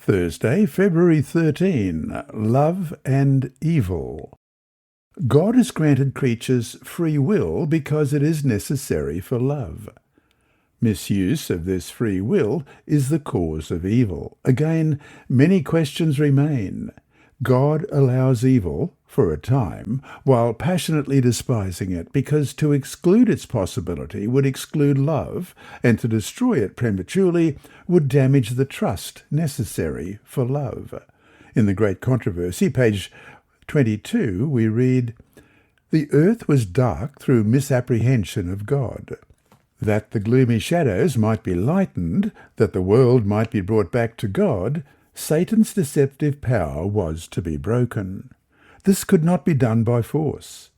Thursday, February 13. Love and Evil. God has granted creatures free will because it is necessary for love. Misuse of this free will is the cause of evil. Again, many questions remain. God allows evil, for a time, while passionately despising it, because to exclude its possibility would exclude love, and to destroy it prematurely would damage the trust necessary for love. In The Great Controversy, page 22, we read, "The earth was dark through misapprehension of God. That the gloomy shadows might be lightened, that the world might be brought back to God, Satan's deceptive power was to be broken. This could not be done by force.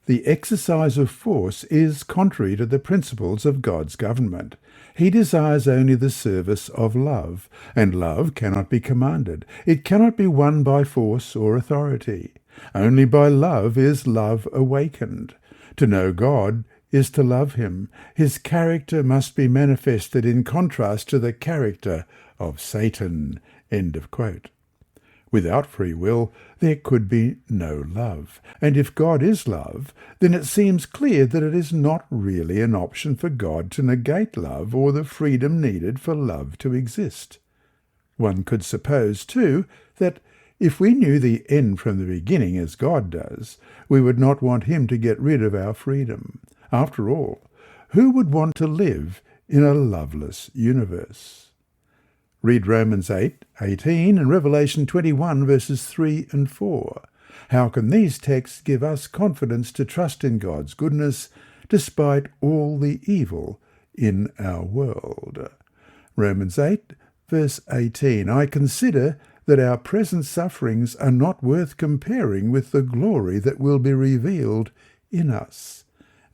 The exercise of force is contrary to the principles of God's government. He desires only the service of love, and love cannot be commanded. It cannot be won by force or authority. Only by love is love awakened. To know God is to love him. His character must be manifested in contrast to the character of Satan." End of quote. Without free will, there could be no love. And if God is love, then it seems clear that it is not really an option for God to negate love or the freedom needed for love to exist. One could suppose, too, that if we knew the end from the beginning as God does, we would not want him to get rid of our freedom. After all, who would want to live in a loveless universe? Read Romans 8:18 and Revelation 21 verses 3 and 4. How can these texts give us confidence to trust in God's goodness despite all the evil in our world? Romans 8 verse 18. "I consider that our present sufferings are not worth comparing with the glory that will be revealed in us."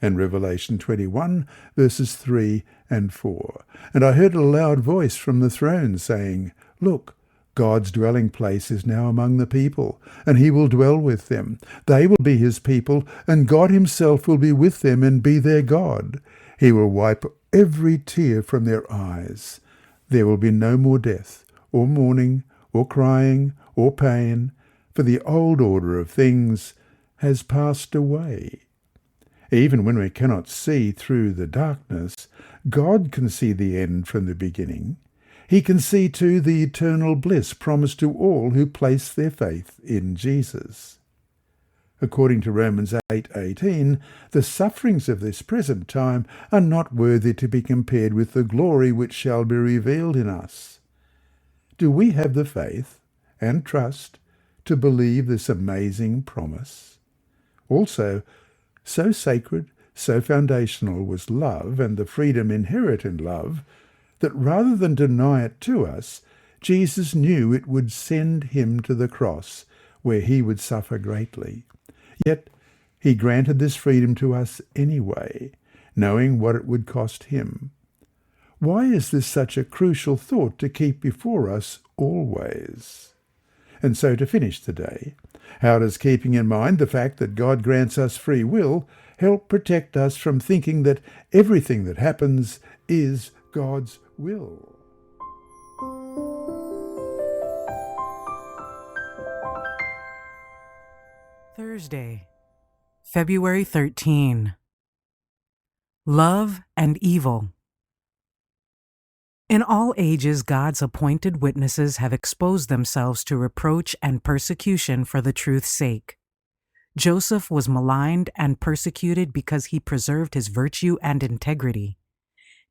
And Revelation 21, verses 3 and 4. "And I heard a loud voice from the throne saying, 'Look, God's dwelling place is now among the people, and he will dwell with them. They will be his people, and God himself will be with them and be their God. He will wipe every tear from their eyes. There will be no more death, or mourning, or crying, or pain, for the old order of things has passed away.'" Even when we cannot see through the darkness, God can see the end from the beginning. He can see, too, the eternal bliss promised to all who place their faith in Jesus. According to Romans 8:18, the sufferings of this present time are not worthy to be compared with the glory which shall be revealed in us. Do we have the faith and trust to believe this amazing promise? Also, so sacred, so foundational was love and the freedom inherent in love, that rather than deny it to us, Jesus knew it would send him to the cross, where he would suffer greatly. Yet he granted this freedom to us anyway, knowing what it would cost him. Why is this such a crucial thought to keep before us always? And so to finish today, how does keeping in mind the fact that God grants us free will help protect us from thinking that everything that happens is God's will? Thursday, February 13. Love and Evil. In all ages, God's appointed witnesses have exposed themselves to reproach and persecution for the truth's sake. Joseph was maligned and persecuted because he preserved his virtue and integrity.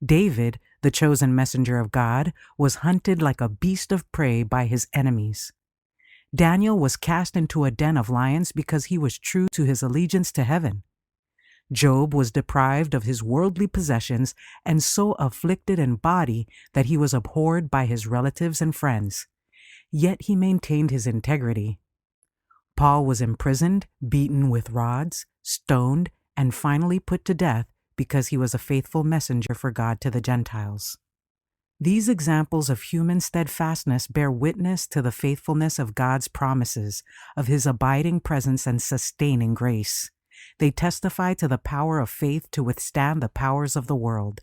David, the chosen messenger of God, was hunted like a beast of prey by his enemies. Daniel was cast into a den of lions because he was true to his allegiance to heaven. Job was deprived of his worldly possessions and so afflicted in body that he was abhorred by his relatives and friends. Yet he maintained his integrity. Paul was imprisoned, beaten with rods, stoned, and finally put to death because he was a faithful messenger for God to the Gentiles. These examples of human steadfastness bear witness to the faithfulness of God's promises, of his abiding presence and sustaining grace. They testify to the power of faith to withstand the powers of the world.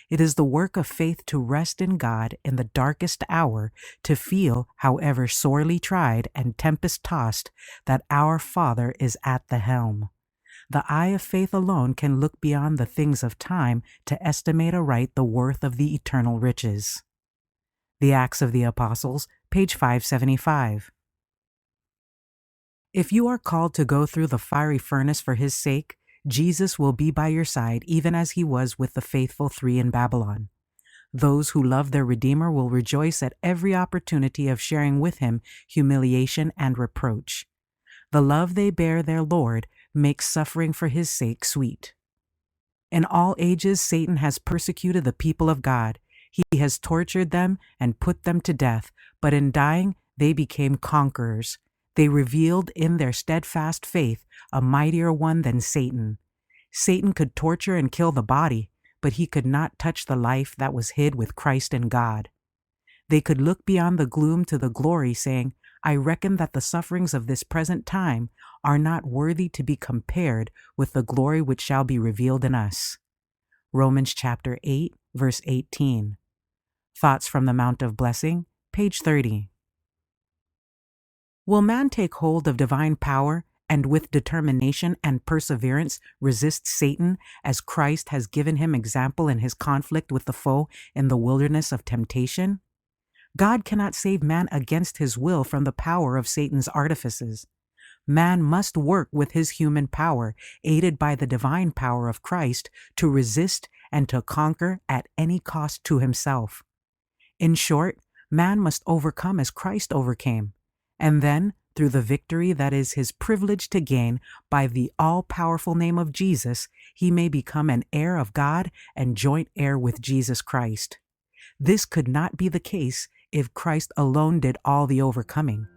It is the work of faith to rest in God in the darkest hour, to feel, however sorely tried and tempest-tossed, that our Father is at the helm. The eye of faith alone can look beyond the things of time to estimate aright the worth of the eternal riches. The Acts of the Apostles, page 575. If you are called to go through the fiery furnace for his sake, Jesus will be by your side, even as he was with the faithful 3 in Babylon. Those who love their Redeemer will rejoice at every opportunity of sharing with him humiliation and reproach. The love they bear their Lord makes suffering for his sake sweet. In all ages, Satan has persecuted the people of God. He has tortured them and put them to death, but in dying, they became conquerors. They revealed in their steadfast faith a mightier one than Satan. Satan could torture and kill the body, but he could not touch the life that was hid with Christ in God. They could look beyond the gloom to the glory, saying, I reckon that the sufferings of this present time are not worthy to be compared with the glory which shall be revealed in us. Romans chapter 8, verse 18. Thoughts from the Mount of Blessing, page 30. Will man take hold of divine power and with determination and perseverance resist Satan as Christ has given him example in his conflict with the foe in the wilderness of temptation? God cannot save man against his will from the power of Satan's artifices. Man must work with his human power, aided by the divine power of Christ, to resist and to conquer at any cost to himself. In short, man must overcome as Christ overcame, and then, through the victory that is his privilege to gain by the all-powerful name of Jesus, he may become an heir of God and joint heir with Jesus Christ. This could not be the case if Christ alone did all the overcoming.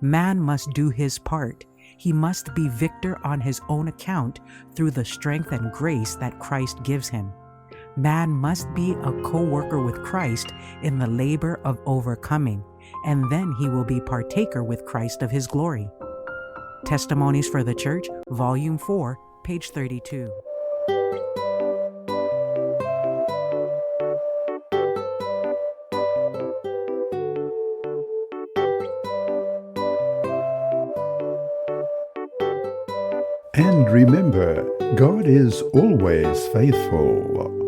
Man must do his part. He must be victor on his own account through the strength and grace that Christ gives him. Man must be a co-worker with Christ in the labor of overcoming, and then he will be partaker with Christ of his glory. Testimonies for the Church, Volume 4, page 32. And remember, God is always faithful.